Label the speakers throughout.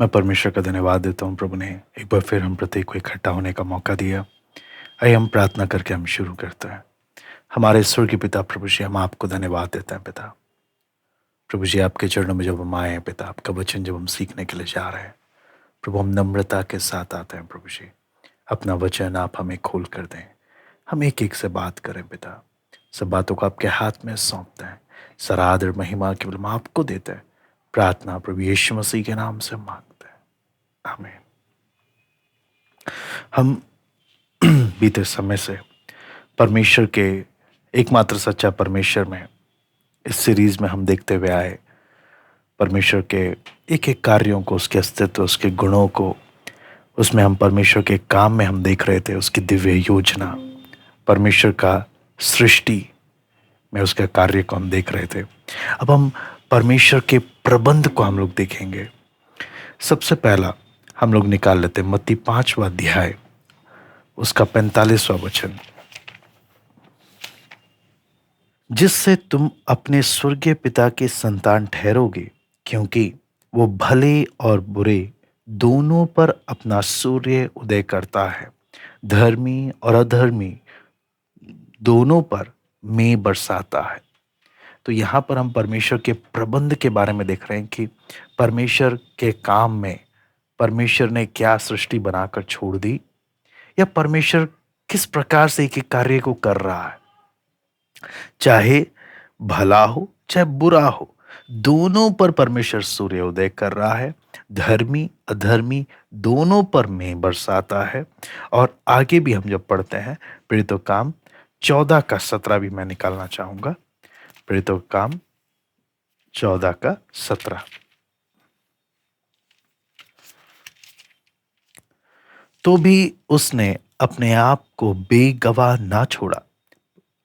Speaker 1: मैं परमेश्वर का धन्यवाद देता हूँ। प्रभु ने एक बार फिर हम प्रत्येक को इकट्ठा होने का मौका दिया। आइए हम प्रार्थना करके हम शुरू करते हैं। हमारे स्वर्गीय पिता प्रभु जी, हम आपको धन्यवाद देते हैं पिता। प्रभु जी, आपके चरणों में जब हम आए हैं पिता, आपका वचन जब हम सीखने के लिए जा रहे हैं, प्रभु हम नम्रता के साथ आते हैं प्रभु जी। अपना वचन आप हमें खोल कर दें। हम एक एक से बात करें पिता। सब बातों को आपके हाथ में सौंपते हैं। सारा आदर महिमा केवल हम आपको देते हैं। प्रार्थना प्रभु यीशु मसीह के नाम से मांगते हैं, आमीन। हम बीते समय से परमेश्वर के एकमात्र सच्चा परमेश्वर में इस सीरीज में हम देखते हुए आए। परमेश्वर के एक एक कार्यों को, उसके अस्तित्व, उसके गुणों को, उसमें हम परमेश्वर के काम में हम देख रहे थे उसकी दिव्य योजना। परमेश्वर का सृष्टि में उसके कार्य को हम देख रहे थे। अब हम परमेश्वर के प्रबंध को हम लोग देखेंगे। सबसे पहला हम लोग निकाल लेते हैं मत्ती 5वां अध्याय, उसका 45वां वचन। जिससे तुम अपने स्वर्गीय पिता के संतान ठहरोगे, क्योंकि वो भले और बुरे दोनों पर अपना सूर्य उदय करता है, धर्मी और अधर्मी दोनों पर मेंह बरसाता है। तो यहाँ पर हम परमेश्वर के प्रबंध के बारे में देख रहे हैं कि परमेश्वर के काम में परमेश्वर ने क्या सृष्टि बनाकर छोड़ दी, या परमेश्वर किस प्रकार से एक एक कार्य को कर रहा है। चाहे भला हो चाहे बुरा हो, दोनों पर परमेश्वर सूर्य उदय कर रहा है, धर्मी अधर्मी दोनों पर मेंह बरसाता है। और आगे भी हम जब पढ़ते हैं, प्रेरितों काम 14 का 17 भी मैं निकालना चाहूंगा। प्रेरितों काम 14 का 17। तो भी उसने अपने आप को बेगवाह ना छोड़ा,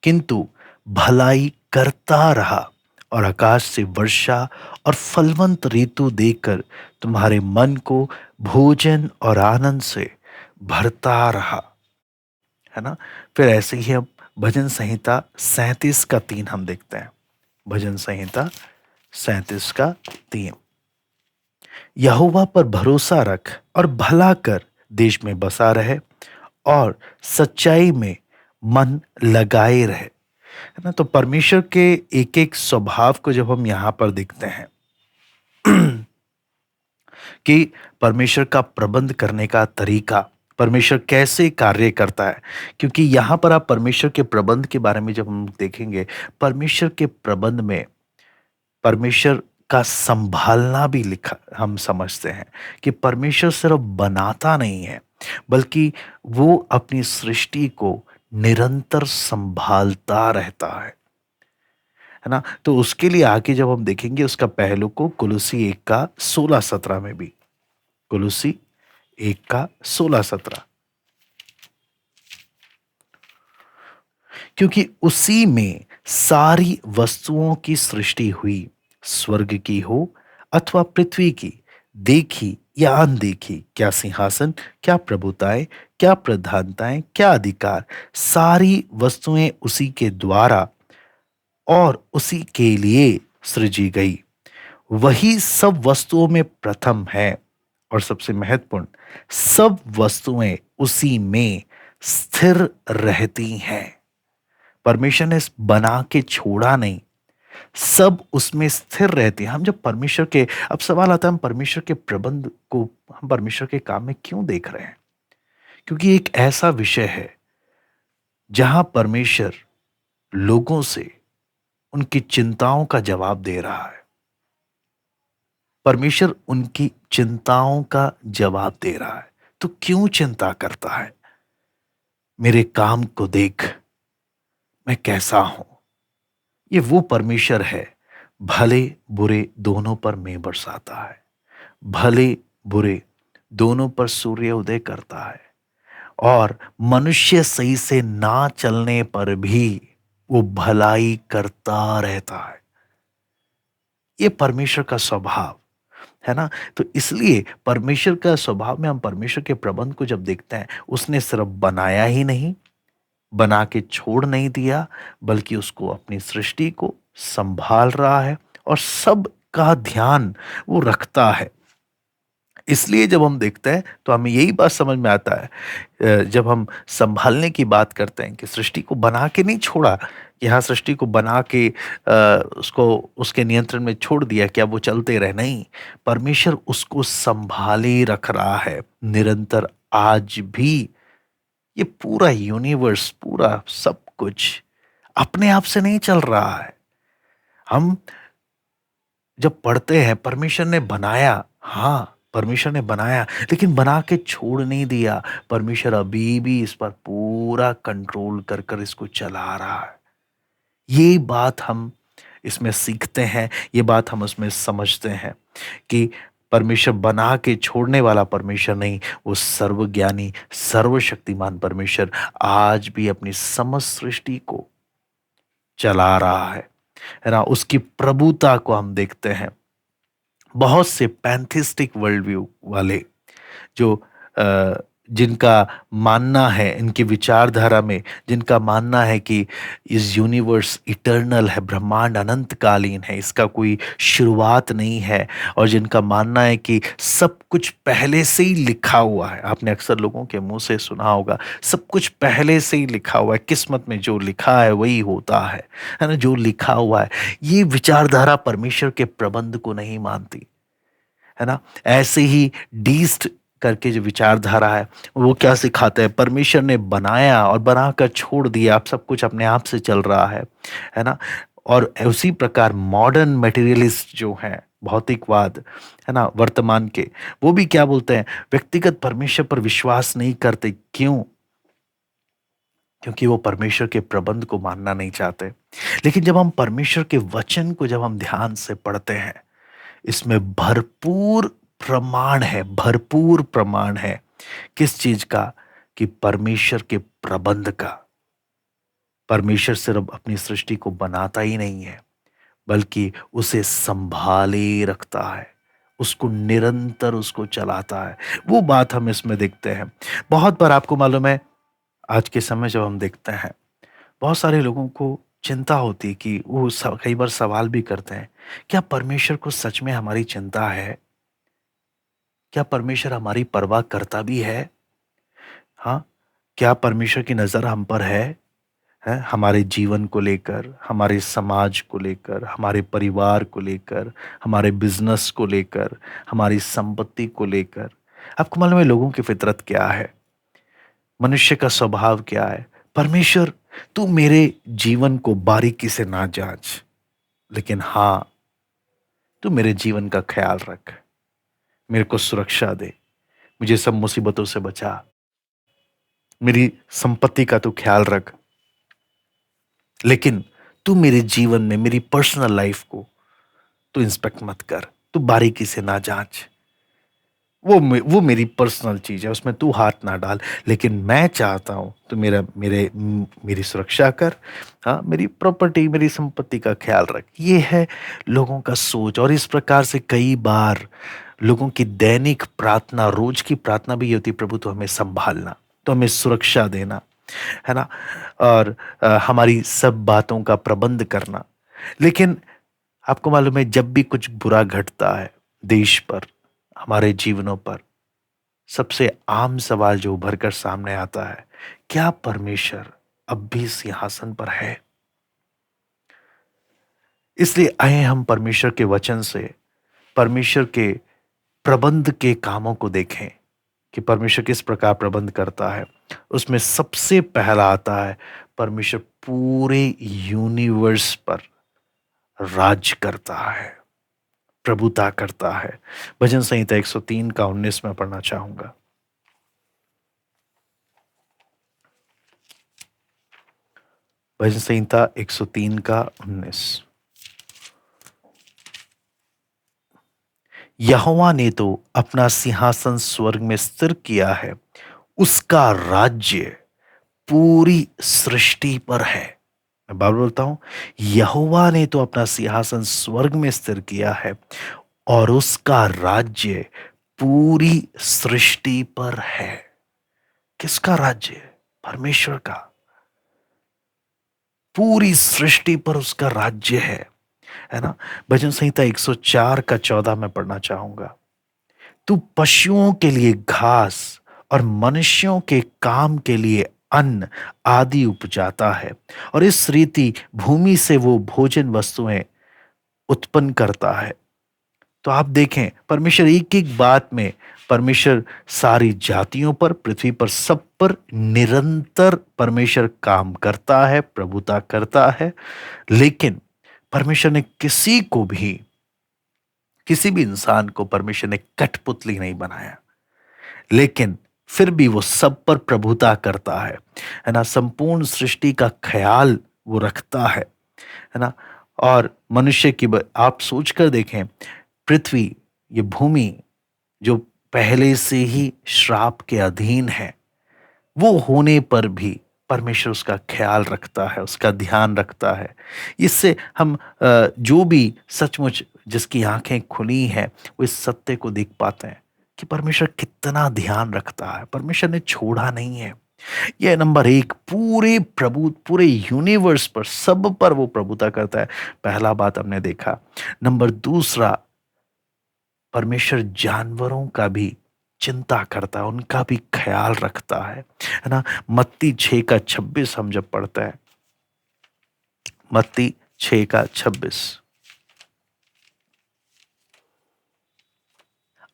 Speaker 1: किंतु भलाई करता रहा और आकाश से वर्षा और फलवंत ऋतु देकर तुम्हारे मन को भोजन और आनंद से भरता रहा। है ना। फिर ऐसे ही अब भजन संहिता 37 का 3 हम देखते हैं। भजन संहिता 37 का 3। यहोवा पर भरोसा रख और भला कर, देश में बसा रहे और सच्चाई में मन लगाए रहे। है ना। तो परमेश्वर के एक एक स्वभाव को जब हम यहां पर देखते हैं कि परमेश्वर का प्रबंध करने का तरीका, परमेश्वर कैसे कार्य करता है। क्योंकि यहां पर आप परमेश्वर के प्रबंध के बारे में जब हम देखेंगे, परमेश्वर के प्रबंध में परमेश्वर का संभालना भी लिखा हम समझते हैं कि परमेश्वर सिर्फ बनाता नहीं है, बल्कि वो अपनी सृष्टि को निरंतर संभालता रहता है ना। तो उसके लिए आगे जब हम देखेंगे उसका पहलू को कुलुसी 1 का 16-17 में भी। कुलुसी 1 का 16-17। क्योंकि उसी में सारी वस्तुओं की सृष्टि हुई, स्वर्ग की हो अथवा पृथ्वी की, देखी या अनदेखी, क्या सिंहासन, क्या प्रभुताएं, क्या प्रधानताएं, क्या अधिकार, सारी वस्तुएं उसी के द्वारा और उसी के लिए सृजी गई। वही सब वस्तुओं में प्रथम है और सबसे महत्वपूर्ण, सब वस्तुएं उसी में स्थिर रहती हैं। परमेश्वर ने बना के छोड़ा नहीं, सब उसमें स्थिर रहती है। हम जब परमेश्वर के, अब सवाल आता है हम परमेश्वर के प्रबंध को, हम परमेश्वर के काम में क्यों देख रहे हैं। क्योंकि एक ऐसा विषय है जहां परमेश्वर लोगों से उनकी चिंताओं का जवाब दे रहा है। परमेश्वर उनकी चिंताओं का जवाब दे रहा है। तो क्यों चिंता करता है। मेरे काम को देख, मैं कैसा हूं। ये वो परमेश्वर है, भले बुरे दोनों पर मेंह बरसाता है, भले बुरे दोनों पर सूर्य उदय करता है, और मनुष्य सही से ना चलने पर भी वो भलाई करता रहता है। ये परमेश्वर का स्वभाव है ना। तो इसलिए परमेश्वर का स्वभाव में हम परमेश्वर के प्रबंध को जब देखते हैं, उसने सिर्फ बनाया ही नहीं, बना के छोड़ नहीं दिया, बल्कि उसको अपनी सृष्टि को संभाल रहा है और सब का ध्यान वो रखता है। इसलिए जब हम देखते हैं तो हमें यही बात समझ में आता है, जब हम संभालने की बात करते हैं कि सृष्टि को बना के नहीं छोड़ा, कि हाँ सृष्टि को बना के उसको उसके नियंत्रण में छोड़ दिया, क्या वो चलते रहे? नहीं, परमेश्वर उसको संभाले रख रहा है निरंतर। आज भी ये पूरा यूनिवर्स, पूरा सब कुछ अपने आप से नहीं चल रहा है। हम जब पढ़ते हैं परमेश्वर ने बनाया, हाँ, परमेश्वर ने बनाया, लेकिन बना के छोड़ नहीं दिया। परमेश्वर अभी भी इस पर पूरा कंट्रोल कर कर इसको चला रहा है। ये बात हम इसमें सीखते हैं, ये बात हम उसमें समझते हैं कि परमेश्वर बना के छोड़ने वाला परमेश्वर नहीं, वो सर्वज्ञानी, सर्वशक्तिमान परमेश्वर आज भी अपनी समस्त सृष्टि को चला रहा है ना? उसकी प्रभुता को हम देखते हैं। बहुत से पैंथिस्टिक वर्ल्ड व्यू वाले जो जिनका मानना है, इनकी विचारधारा में जिनका मानना है कि इस यूनिवर्स इटर्नल है, ब्रह्मांड अनंतकालीन है, इसका कोई शुरुआत नहीं है, और जिनका मानना है कि सब कुछ पहले से ही लिखा हुआ है। आपने अक्सर लोगों के मुंह से सुना होगा, सब कुछ पहले से ही लिखा हुआ है, किस्मत में जो लिखा है वही होता है ना? जो लिखा हुआ है, ये विचारधारा परमेश्वर के प्रबंध को नहीं मानती, है ना? ऐसे ही डीस्ट करके जो विचारधारा है, वो क्या सिखाता है? परमेश्वर ने बनाया और बनाकर छोड़ दिया, अब सब कुछ अपने आप से चल रहा है ना? और उसी प्रकार मॉडर्न मटेरियलिस्ट जो हैं, भौतिकवाद, है ना, वर्तमान के, वो भी क्या बोलते हैं? व्यक्तिगत परमेश्वर पर विश्वास नहीं करते। क्यों? क्योंकि वो परमेश्वर के प्रबंध को मानना नहीं चाहते। लेकिन जब हम परमेश्वर के वचन को जब हम ध्यान से पढ़ते हैं, इसमें भरपूर प्रमाण है, भरपूर प्रमाण है। किस चीज का? कि परमेश्वर के प्रबंध का। परमेश्वर सिर्फ अपनी सृष्टि को बनाता ही नहीं है, बल्कि उसे संभाले रखता है, उसको निरंतर उसको चलाता है। वो बात हम इसमें देखते हैं। बहुत बार आपको मालूम है, आज के समय जब हम देखते हैं, बहुत सारे लोगों को चिंता होती है कि वो कई बार सवाल भी करते हैं, क्या परमेश्वर को सच में हमारी चिंता है? क्या परमेश्वर हमारी परवाह करता भी है? हाँ, क्या परमेश्वर की नज़र हम पर है? हमारे जीवन को लेकर, हमारे समाज को लेकर, हमारे परिवार को लेकर, हमारे बिज़नेस को लेकर, हमारी संपत्ति को लेकर। आपको मालूम है लोगों की फितरत क्या है? मनुष्य का स्वभाव क्या है? परमेश्वर, तू मेरे जीवन को बारीकी से ना जाँच, लेकिन हाँ, तू मेरे जीवन का ख़्याल रख, मेरे को सुरक्षा दे, मुझे सब मुसीबतों से बचा, मेरी संपत्ति का तू ख्याल रख, लेकिन तू मेरे जीवन में मेरी पर्सनल लाइफ को तू इंस्पेक्ट मत कर, तू बारीकी से ना जांच। वो मेरी पर्सनल चीज है, उसमें तू हाथ ना डाल, लेकिन मैं चाहता हूं तू मेरी सुरक्षा कर। हाँ, मेरी प्रॉपर्टी, मेरी संपत्ति का ख्याल रख। ये है लोगों का सोच। और इस प्रकार से कई बार लोगों की दैनिक प्रार्थना, रोज की प्रार्थना भी ये होती, प्रभु तो हमें संभालना, तो हमें सुरक्षा देना, है ना? और हमारी सब बातों का प्रबंध करना। लेकिन आपको मालूम है, जब भी कुछ बुरा घटता है देश पर, हमारे जीवनों पर, सबसे आम सवाल जो उभर कर सामने आता है, क्या परमेश्वर अब भी सिंहासन पर है? इसलिए आए हम परमेश्वर के वचन से परमेश्वर के प्रबंध के कामों को देखें कि परमेश्वर किस प्रकार प्रबंध करता है। उसमें सबसे पहला आता है, परमेश्वर पूरे यूनिवर्स पर राज करता है, प्रभुता करता है। भजन संहिता 103 का 19 में पढ़ना चाहूंगा। भजन संहिता 103 का 19। यहोवा ने तो अपना सिंहासन स्वर्ग में स्थिर किया है, उसका राज्य पूरी सृष्टि पर है। मैं बार बोलता हूं, यहोवा ने तो अपना सिंहासन स्वर्ग में स्थिर किया है और उसका राज्य पूरी सृष्टि पर है। किसका राज्य? परमेश्वर का। पूरी सृष्टि पर उसका राज्य है ना? भजन संहिता 104 का 14 में पढ़ना चाहूंगा। तू पशुओं के लिए घास और मनुष्यों के काम के लिए अन्न आदि उपजाता है, और इस रीति भूमि से वो भोजन वस्तुएं उत्पन्न करता है। तो आप देखें, परमेश्वर एक एक बात में, परमेश्वर सारी जातियों पर, पृथ्वी पर, सब पर निरंतर परमेश्वर काम करता है, प्रभुता करता है। लेकिन परमेश्वर ने किसी भी इंसान को परमेश्वर ने कठपुतली नहीं बनाया, लेकिन फिर भी वो सब पर प्रभुता करता है ना। संपूर्ण सृष्टि का ख्याल वो रखता है ना। और मनुष्य की आप सोच कर देखें, पृथ्वी, ये भूमि जो पहले से ही श्राप के अधीन है, वो होने पर भी परमेश्वर उसका ख्याल रखता है, उसका ध्यान रखता है। इससे हम जो भी सचमुच जिसकी आंखें खुली हैं, वो इस सत्य को देख पाते हैं कि परमेश्वर कितना ध्यान रखता है। परमेश्वर ने छोड़ा नहीं है। यह नंबर एक, पूरे यूनिवर्स पर, सब पर वो प्रभुता करता है। पहला बात हमने देखा। नंबर दूसरा, परमेश्वर जानवरों का भी चिंता करता है, उनका भी ख्याल रखता है ना। मत्ती 6 का 26 हम जब पढ़ते हैं, मत्ती 6 का 26,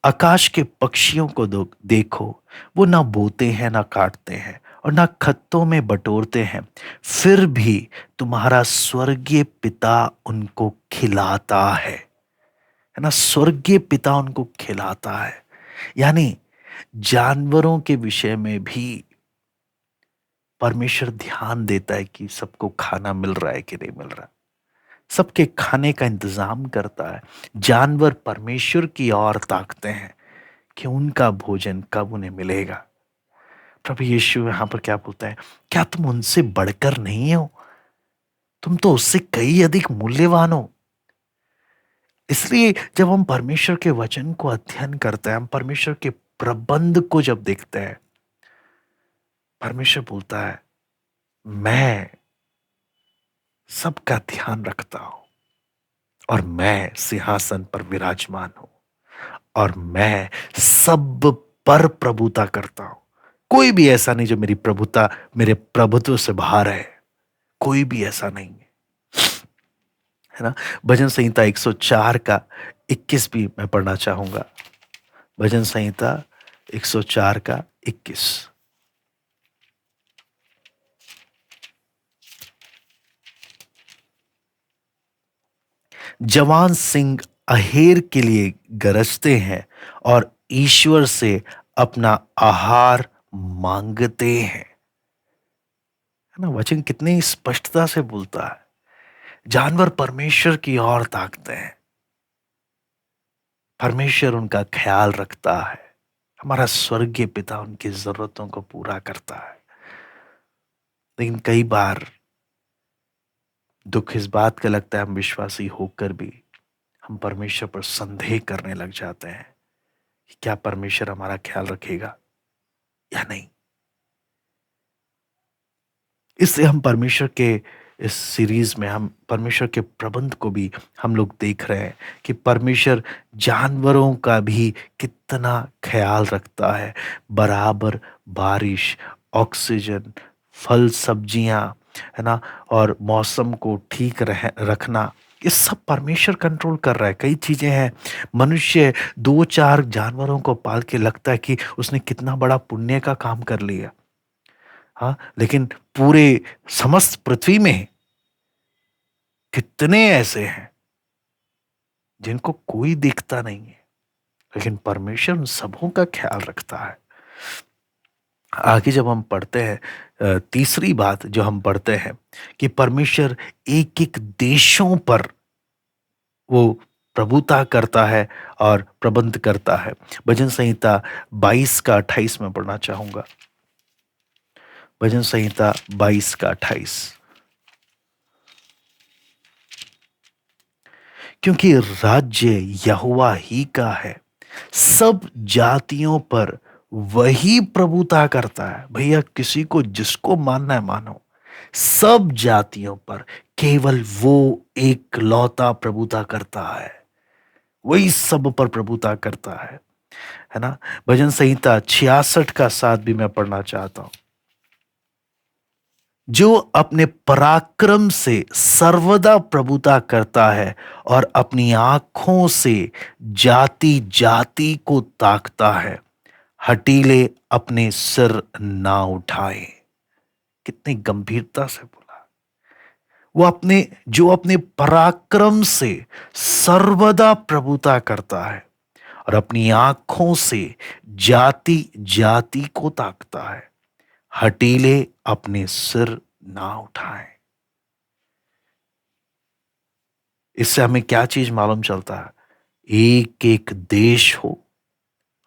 Speaker 1: आकाश के पक्षियों को देखो, वो ना बोते हैं, ना काटते हैं, और ना खत्तों में बटोरते हैं, फिर भी तुम्हारा स्वर्गीय पिता उनको खिलाता है ना। स्वर्गीय पिता उनको खिलाता है। यानी जानवरों के विषय में भी परमेश्वर ध्यान देता है कि सबको खाना मिल रहा है कि नहीं मिल रहा। सबके खाने का इंतजाम करता है। जानवर परमेश्वर की ओर ताकते हैं कि उनका भोजन कब उन्हें मिलेगा। प्रभु यीशु यहां पर क्या बोलता है, क्या तुम उनसे बढ़कर नहीं हो? तुम तो उससे कई अधिक मूल्यवान हो। इसलिए जब हम परमेश्वर के वचन को अध्ययन करते हैं, हम परमेश्वर के प्रबंध को जब देखते हैं, परमेश्वर बोलता है, मैं सबका ध्यान रखता हूं, और मैं सिंहासन पर विराजमान हूं, और मैं सब पर प्रभुता करता हूं। कोई भी ऐसा नहीं जो मेरे प्रभुत्व से बाहर है। कोई भी ऐसा नहीं है ना। भजन संहिता 104 का 21 भी मैं पढ़ना चाहूंगा। भजन संहिता 104 का 21। जवान सिंह अहेर के लिए गरजते हैं, और ईश्वर से अपना आहार मांगते हैं, है ना। वचन कितनी स्पष्टता से बोलता है। जानवर परमेश्वर की ओर ताकते हैं, परमेश्वर उनका ख्याल रखता है, हमारा स्वर्गीय पिता उनकी जरूरतों को पूरा करता है। लेकिन कई बार दुख इस बात का लगता है, हम विश्वासी होकर भी हम परमेश्वर पर संदेह करने लग जाते हैं कि क्या परमेश्वर हमारा ख्याल रखेगा या नहीं। इसलिए हम परमेश्वर के इस सीरीज में हम परमेश्वर के प्रबंध को भी हम लोग देख रहे हैं कि परमेश्वर जानवरों का भी कितना ख्याल रखता है। बराबर बारिश, ऑक्सीजन, फल सब्जियां, है ना, और मौसम को ठीक रखना, ये सब परमेश्वर कंट्रोल कर रहा है। कई चीजें हैं, मनुष्य दो चार जानवरों को पाल के लगता है कि उसने कितना बड़ा पुण्य का काम कर लिया। हाँ, लेकिन पूरे समस्त पृथ्वी में कितने ऐसे हैं जिनको कोई देखता नहीं है, लेकिन परमेश्वर उन सबों का ख्याल रखता है। आगे जब हम पढ़ते हैं, तीसरी बात जो हम पढ़ते हैं कि परमेश्वर एक एक देशों पर वो प्रभुता करता है और प्रबंध करता है। भजन संहिता 22 का 28 में पढ़ना चाहूंगा। भजन संहिता 22 का 28। क्योंकि राज्य यहोवा ही का है, सब जातियों पर वही प्रभुता करता है। भैया, किसी को जिसको मानना है मानो, सब जातियों पर केवल वो एक लौता प्रभुता करता है, वही सब पर प्रभुता करता है है ना? भजन संहिता 66 का 7 भी मैं पढ़ना चाहता हूं। जो अपने पराक्रम से सर्वदा प्रभुता करता है और अपनी आंखों से जाति जाति को ताकता है, हठीले अपने सिर ना उठाए। कितनी गंभीरता से बोला। वो अपने जो अपने पराक्रम से सर्वदा प्रभुता करता है और अपनी आंखों से जाति जाति को ताकता है, हठीले अपने सिर ना उठाएं। इससे हमें क्या चीज मालूम चलता है? एक एक देश हो,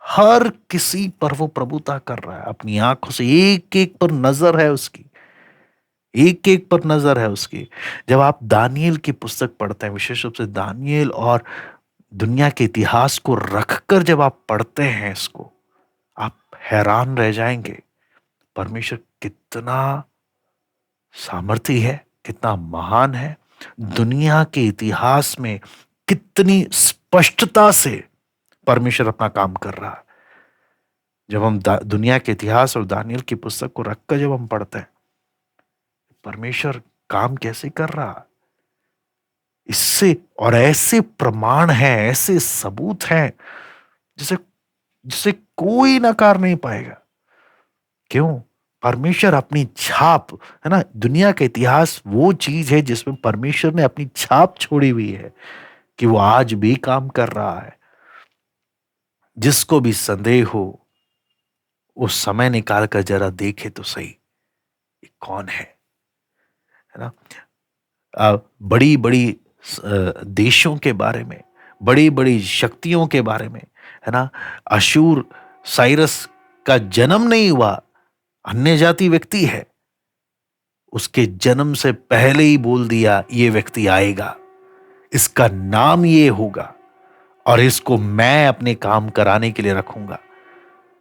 Speaker 1: हर किसी पर वो प्रभुता कर रहा है अपनी आंखों से। एक एक पर नजर है उसकी, एक एक पर नजर है उसकी। जब आप दानियेल की पुस्तक पढ़ते हैं, विशेष रूप से दानियेल और दुनिया के इतिहास को रखकर जब आप पढ़ते हैं इसको, आप हैरान रह जाएंगे। परमेश्वर कितना सामर्थी है, कितना महान है। दुनिया के इतिहास में कितनी स्पष्टता से परमेश्वर अपना काम कर रहा है। जब हम दुनिया के इतिहास और दानियल की पुस्तक को रखकर जब हम पढ़ते हैं, परमेश्वर काम कैसे कर रहा है, इससे और ऐसे प्रमाण हैं, ऐसे सबूत हैं जिसे जिसे कोई नकार नहीं पाएगा। क्यों? परमेश्वर अपनी छाप, है ना, दुनिया का इतिहास वो चीज है जिसमें परमेश्वर ने अपनी छाप छोड़ी हुई है कि वो आज भी काम कर रहा है। जिसको भी संदेह हो, उस समय निकाल कर जरा देखे तो सही ये कौन है ना? बड़ी बड़ी देशों के बारे में, बड़ी बड़ी शक्तियों के बारे में, है ना, अशूर साइरस का जन्म नहीं हुआ, अन्य जाति व्यक्ति है, उसके जन्म से पहले ही बोल दिया ये व्यक्ति आएगा, इसका नाम ये होगा और इसको मैं अपने काम कराने के लिए रखूंगा।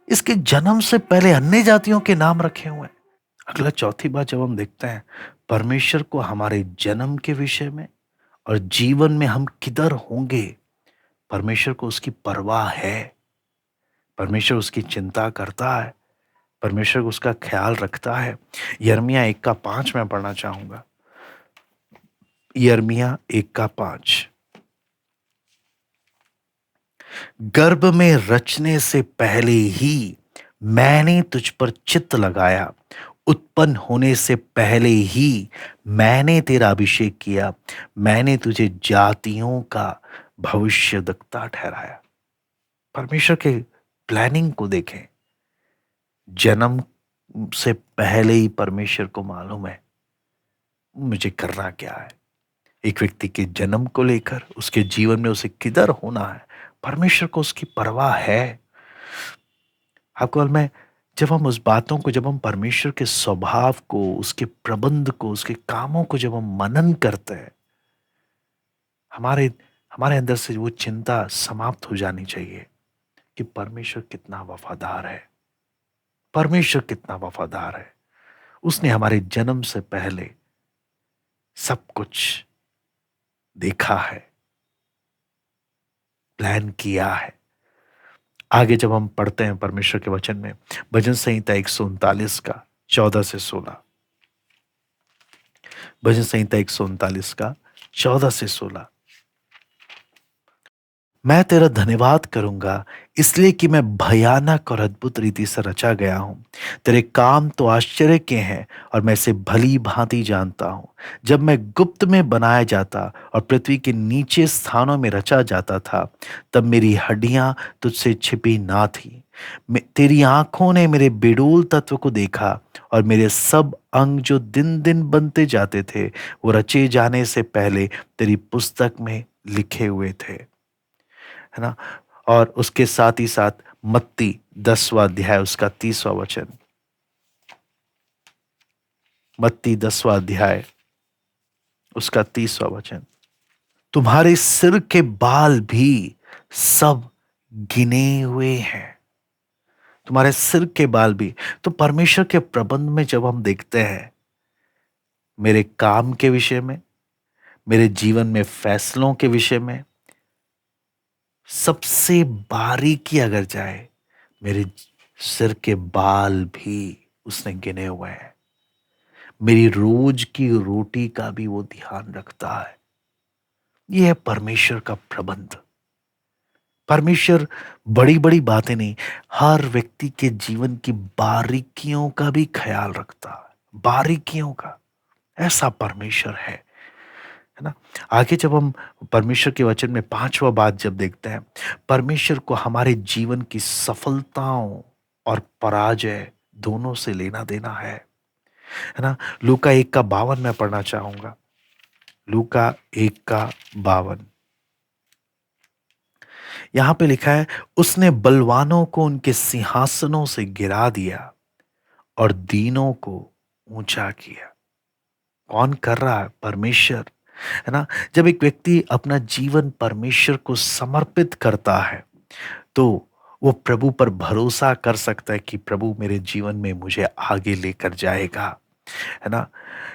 Speaker 1: इसके जन्म से पहले अन्य जातियों के नाम रखे हुए हैं। अगला चौथी बात जब हम देखते हैं परमेश्वर को हमारे जन्म के विषय में और जीवन में हम किधर होंगे, परमेश्वर को उसकी परवाह है। परमेश्वर उसकी चिंता करता है, परमेश्वर उसका ख्याल रखता है। यिर्मयाह 1:5 मैं पढ़ना चाहूंगा। यिर्मयाह 1:5। गर्भ में रचने से पहले ही मैंने तुझ पर चित्त लगाया, उत्पन्न होने से पहले ही मैंने तेरा अभिषेक किया, मैंने तुझे जातियों का भविष्यद्वक्ता ठहराया। परमेश्वर के प्लानिंग को देखें। जन्म से पहले ही परमेश्वर को मालूम है मुझे करना क्या है। एक व्यक्ति के जन्म को लेकर उसके जीवन में उसे किधर होना है, परमेश्वर को उसकी परवाह है। आपको मालूम है, जब हम उस बातों को, जब हम परमेश्वर के स्वभाव को, उसके प्रबंध को, उसके कामों को जब हम मनन करते हैं, हमारे हमारे अंदर से वो चिंता समाप्त हो जानी चाहिए कि परमेश्वर कितना वफादार है। परमेश्वर कितना वफादार है। उसने हमारे जन्म से पहले सब कुछ देखा है, प्लान किया है। आगे जब हम पढ़ते हैं परमेश्वर के वचन में, भजन संहिता 139 का 14 से 16, भजन संहिता 139 का 14 से 16। मैं तेरा धन्यवाद करूंगा इसलिए कि मैं भयानक और अद्भुत रीति से रचा गया हूं। तेरे काम तो आश्चर्य के हैं और मैं इसे भली भांति जानता हूं। जब मैं गुप्त में बनाया जाता और पृथ्वी के नीचे स्थानों में रचा जाता था, तब मेरी हड्डियां तुझसे छिपी ना थी। तेरी आंखों ने मेरे बेडूल तत्व को देखा और मेरे सब अंग जो दिन दिन बनते जाते थे, वो रचे जाने से पहले तेरी पुस्तक में लिखे हुए थे, है ना। और उसके साथ ही साथ मत्ती 10वां अध्याय उसका 30वां वचन, मत्ती 10वां अध्याय उसका 30वां वचन। तुम्हारे सिर के बाल भी सब गिने हुए हैं। तुम्हारे सिर के बाल भी। तो परमेश्वर के प्रबंध में जब हम देखते हैं, मेरे काम के विषय में, मेरे जीवन में फैसलों के विषय में, सबसे बारीकी अगर जाए मेरे सिर के बाल भी उसने गिने हुए हैं। मेरी रोज की रोटी का भी वो ध्यान रखता है। ये है परमेश्वर का प्रबंध। परमेश्वर बड़ी बड़ी बातें नहीं, हर व्यक्ति के जीवन की बारीकियों का भी ख्याल रखता है, बारीकियों का। ऐसा परमेश्वर है ना। आगे जब हम परमेश्वर के वचन में पांचवा बात जब देखते हैं, परमेश्वर को हमारे जीवन की सफलताओं और पराजय दोनों से लेना देना है ना। लूका 1:52 मैं पढ़ना चाहूंगा। लूका 1:52, यहां पे लिखा है, उसने बलवानों को उनके सिंहासनों से गिरा दिया और दीनों को ऊंचा किया। कौन कर रहा है? परमेश्वर, है ना। जब एक व्यक्ति अपना जीवन परमेश्वर को समर्पित करता है तो वो प्रभु पर भरोसा कर सकता है कि प्रभु मेरे जीवन में मुझे आगे लेकर जाएगा, है ना।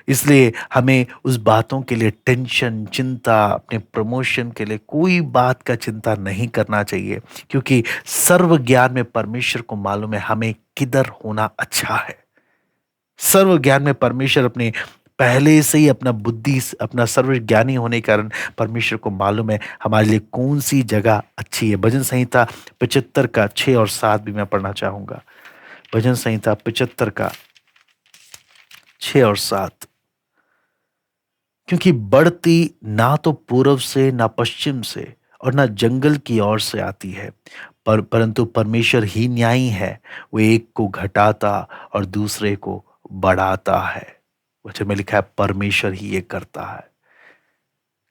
Speaker 1: इसलिए हमें उस बातों के लिए टेंशन, चिंता, अपने प्रमोशन के लिए कोई बात का चिंता नहीं करना चाहिए, क्योंकि सर्व ज्ञान में परमेश्वर को मालूम है हमें किधर होना अच्छा है। सर्व ज्ञान में परमेश्वर अपने पहले से ही अपना बुद्धि, अपना सर्वज्ञानी होने के कारण परमेश्वर को मालूम है हमारे लिए कौन सी जगह अच्छी है। भजन संहिता 75 का 6 और 7 भी मैं पढ़ना चाहूंगा। भजन संहिता 75 का 6 और 7, क्योंकि बढ़ती ना तो पूर्व से ना पश्चिम से और ना जंगल की ओर से आती है, परंतु परमेश्वर ही न्यायी है। वो एक को घटाता और दूसरे को बढ़ाता है। वचन में लिखा है परमेश्वर ही ये करता है।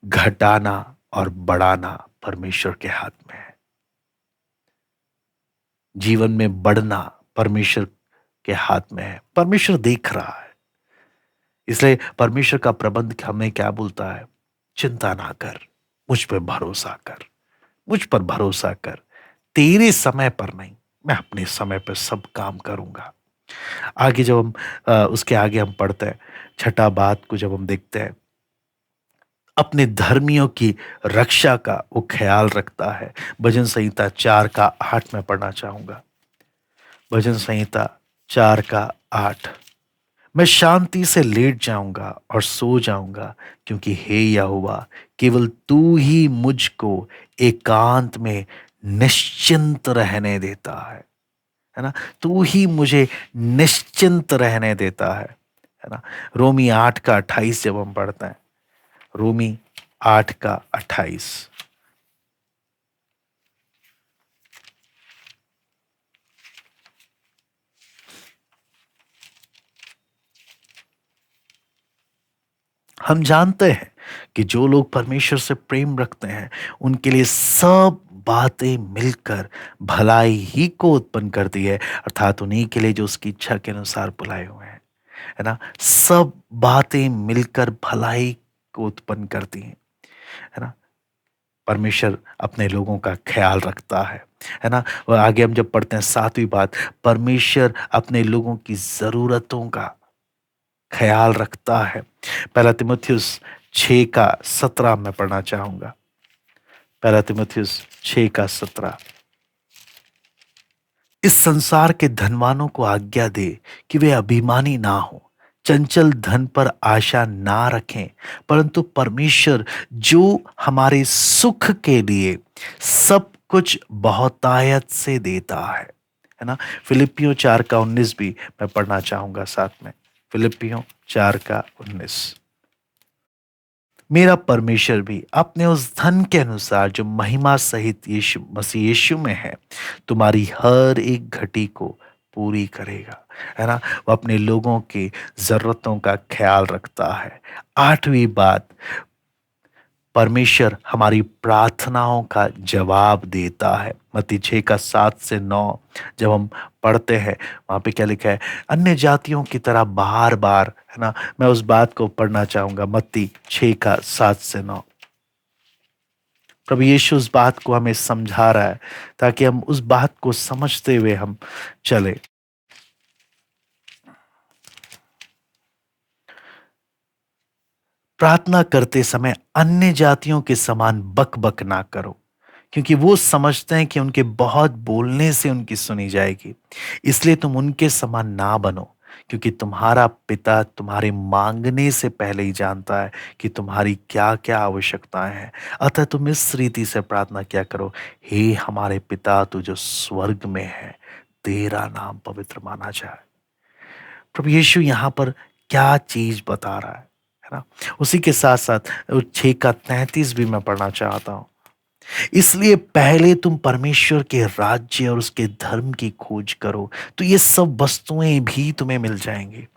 Speaker 1: घटाना और बढ़ाना परमेश्वर के हाथ में है। जीवन में बढ़ना परमेश्वर के हाथ में है। परमेश्वर देख रहा है। इसलिए परमेश्वर का प्रबंध हमें क्या बोलता है? चिंता ना कर, मुझ पर भरोसा कर, मुझ पर भरोसा कर। तेरे समय पर नहीं, मैं अपने समय पर सब काम करूंगा। आगे जब हम उसके आगे हम पढ़ते हैं, छठा बात को जब हम देखते हैं, अपने धर्मियों की रक्षा का वो ख्याल रखता है। भजन संहिता 4:8 में पढ़ना चाहूंगा। भजन संहिता 4:8, मैं शांति से लेट जाऊंगा और सो जाऊंगा, क्योंकि हे यहोवा केवल तू ही मुझको एकांत में निश्चिंत रहने देता है ना। तू ही मुझे निश्चिंत रहने देता है ना। रोमी 8:28 जब हम पढ़ते हैं, रोमी 8:28, हम जानते हैं कि जो लोग परमेश्वर से प्रेम रखते हैं उनके लिए सब बातें मिलकर भलाई ही को उत्पन्न करती है, अर्थात उन्हीं के लिए जो उसकी इच्छा के अनुसार बुलाए हुए हैं, है ना। सब बातें मिलकर भलाई को उत्पन्न करती हैं, है ना। परमेश्वर अपने लोगों का ख्याल रखता है ना। और आगे हम जब पढ़ते हैं सातवीं बात, परमेश्वर अपने लोगों की जरूरतों का ख्याल रखता है। पहला तिमुथियुस 6:17 मैं पढ़ना चाहूंगा। पहला तिमुथियुस 6:17, इस संसार के धनवानों को आज्ञा दे कि वे अभिमानी ना हो, चंचल धन पर आशा ना रखें, परंतु परमेश्वर जो हमारे सुख के लिए सब कुछ बहुतायत से देता है ना। फिलिपियों 4:19 भी मैं पढ़ना चाहूंगा साथ में। फिलिपियों 4:19, मेरा परमेश्वर भी अपने उस धन के अनुसार जो महिमा सहित यीशु मसीह यीशु में है तुम्हारी हर एक घटी को पूरी करेगा, है ना। वो अपने लोगों की जरूरतों का ख्याल रखता है। आठवीं बात, परमेश्वर हमारी प्रार्थनाओं का जवाब देता है। मत्ती 6:7 से 9 जब हम पढ़ते हैं, वहां पे क्या लिखा है? अन्य जातियों की तरह बार बार, है ना। मैं उस बात को पढ़ना चाहूंगा, मत्ती 6:7 से 9। प्रभु यीशु उस बात को हमें समझा रहा है ताकि हम उस बात को समझते हुए हम चले। प्रार्थना करते समय अन्य जातियों के समान बक बक ना करो, क्योंकि वो समझते हैं कि उनके बहुत बोलने से उनकी सुनी जाएगी। इसलिए तुम उनके समान ना बनो, क्योंकि तुम्हारा पिता तुम्हारे मांगने से पहले ही जानता है कि तुम्हारी क्या-क्या आवश्यकताएं हैं। अतः तुम इस रीति से प्रार्थना किया करो, हे हमारे पिता तू जो स्वर्ग में है, तेरा नाम पवित्र माना जाए। प्रभु यीशु यहाँ पर क्या चीज बता रहा है ना? उसी के साथ साथ 6 का 33 भी मैं पढ़ना चाहता हूँ। इसलिए पहले तुम परमेश्वर के राज्य और उसके धर्म की खोज करो, तो ये सब वस्तुएं भी तुम्हें मिल जाएंगी।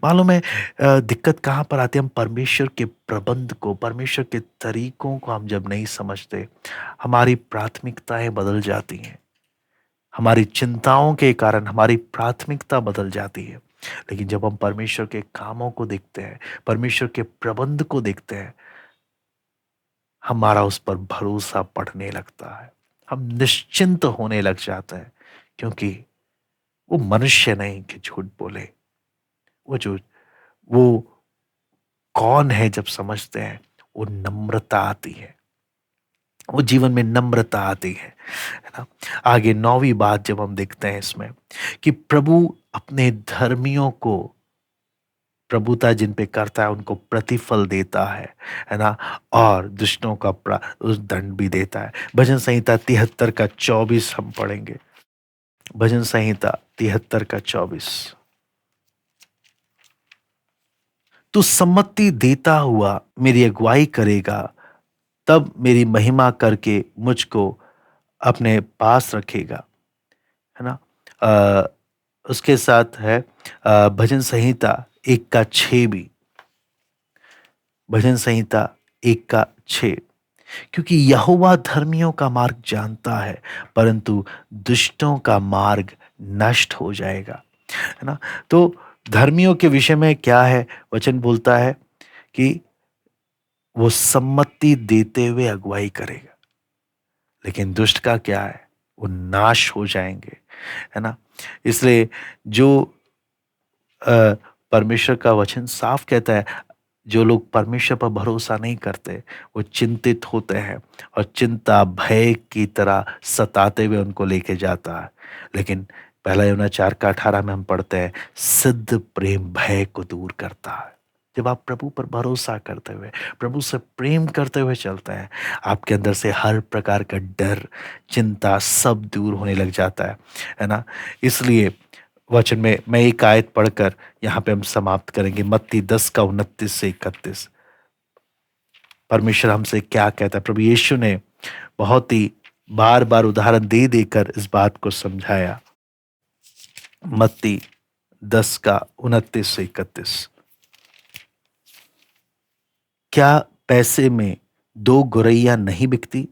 Speaker 1: मालूम है दिक्कत कहाँ पर आती है? हम परमेश्वर के प्रबंध को, परमेश्वर के तरीकों को हम जब नहीं समझते, हमारी प्राथमिकताएं बदल जाती हैं। हमारी चिंताओं के कारण हमारी प्राथमिकता बदल जाती है। लेकिन जब हम परमेश्वर के कामों को देखते हैं, परमेश्वर के प्रबंध को देखते हैं, हमारा उस पर भरोसा बढ़ने लगता है। हम निश्चिंत होने लग जाते हैं, क्योंकि वो मनुष्य नहीं कि झूठ बोले। वो जो वो कौन है जब समझते हैं, वो नम्रता आती है। वो जीवन में नम्रता आती है ना? आगे 9वीं बात जब हम देखते हैं इसमें, कि प्रभु अपने धर्मियों को, प्रभुता जिन पे करता है उनको प्रतिफल देता है ना? और दुष्टों का उस दंड भी देता है। भजन संहिता 73 का 24 हम पढ़ेंगे। भजन संहिता 73 का 24। तू सम्मति देता हुआ मेरी अगुवाई करेगा, तब मेरी महिमा करके मुझको अपने पास रखेगा, है ना? अ, उसके साथ है भजन संहिता 1 का 6 भी। भजन संहिता 1 का 6, क्योंकि यहोवा धर्मियों का मार्ग जानता है, परंतु दुष्टों का मार्ग नष्ट हो जाएगा, है ना? तो धर्मियों के विषय में क्या है? वचन बोलता है कि वो सम्मति देते हुए अगुवाई करेगा। लेकिन दुष्ट का क्या है? वो नाश हो जाएंगे, है ना? इसलिए जो अ, परमेश्वर का वचन साफ कहता है, जो लोग परमेश्वर पर भरोसा नहीं करते, वो चिंतित होते हैं, और चिंता भय की तरह सताते हुए उनको लेके जाता है। लेकिन पहला यूहन्ना 4 का 18 में हम पढ़ते हैं, सिद्ध प्रेम भय को दूर करता है। जब आप प्रभु पर भरोसा करते हुए, प्रभु से प्रेम करते हुए चलते हैं, आपके अंदर से हर प्रकार का डर, चिंता सब दूर होने लग जाता है ना? इसलिए वचन में मैं एक आयत पढ़कर यहाँ पे हम समाप्त करेंगे। मत्ती 10 का 29 से 31। परमेश्वर हमसे क्या कहता है? प्रभु यीशु ने बहुत ही बार बार उदाहरण दे देकर इस बात को समझाया। मत्ती 10 का 29 से 31। क्या पैसे में 2 गौरैया नहीं बिकती?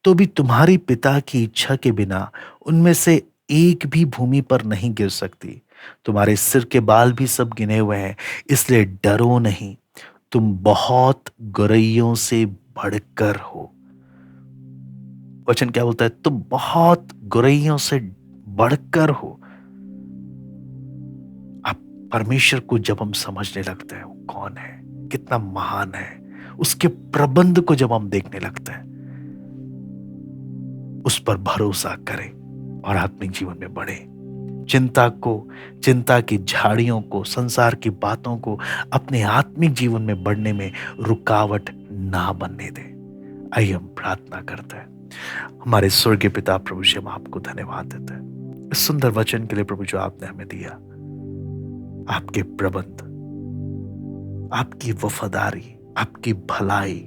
Speaker 1: तो भी तुम्हारी पिता की इच्छा के बिना उनमें से एक भी भूमि पर नहीं गिर सकती। तुम्हारे सिर के बाल भी सब गिने हुए हैं, इसलिए डरो नहीं, तुम बहुत गौरैयों से बढ़कर हो। वचन क्या बोलता है? तुम बहुत गौरैयों से बढ़कर हो। अब परमेश्वर को जब हम समझने लगते हैं, वो कौन है, कितना महान है, उसके प्रबंध को जब हम देखने लगते हैं, उस पर भरोसा करें और आत्मिक जीवन में बढ़े। चिंता को, चिंता की झाड़ियों को, संसार की बातों को अपने आत्मिक जीवन में बढ़ने में रुकावट ना बनने दें। आइए हम प्रार्थना करते हैं। हमारे स्वर्गीय पिता प्रभु जी, हम आपको धन्यवाद देते हैं इस सुंदर वचन के लिए प्रभु, जो आपने हमें दिया। आपके प्रबंध, आपकी वफादारी, आपकी भलाई,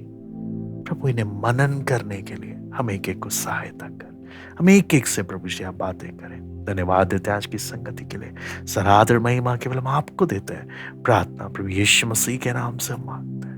Speaker 1: प्रभु इन्हें मनन करने के लिए हम एक एक को सहायता कर, हम एक एक से प्रभु जी आप बातें करें। धन्यवाद देते हैं आज की संगति के लिए। सरादर महिमा केवल हम आपको देते हैं। प्रार्थना प्रभु यीशु मसीह के नाम से हम मांगते हैं।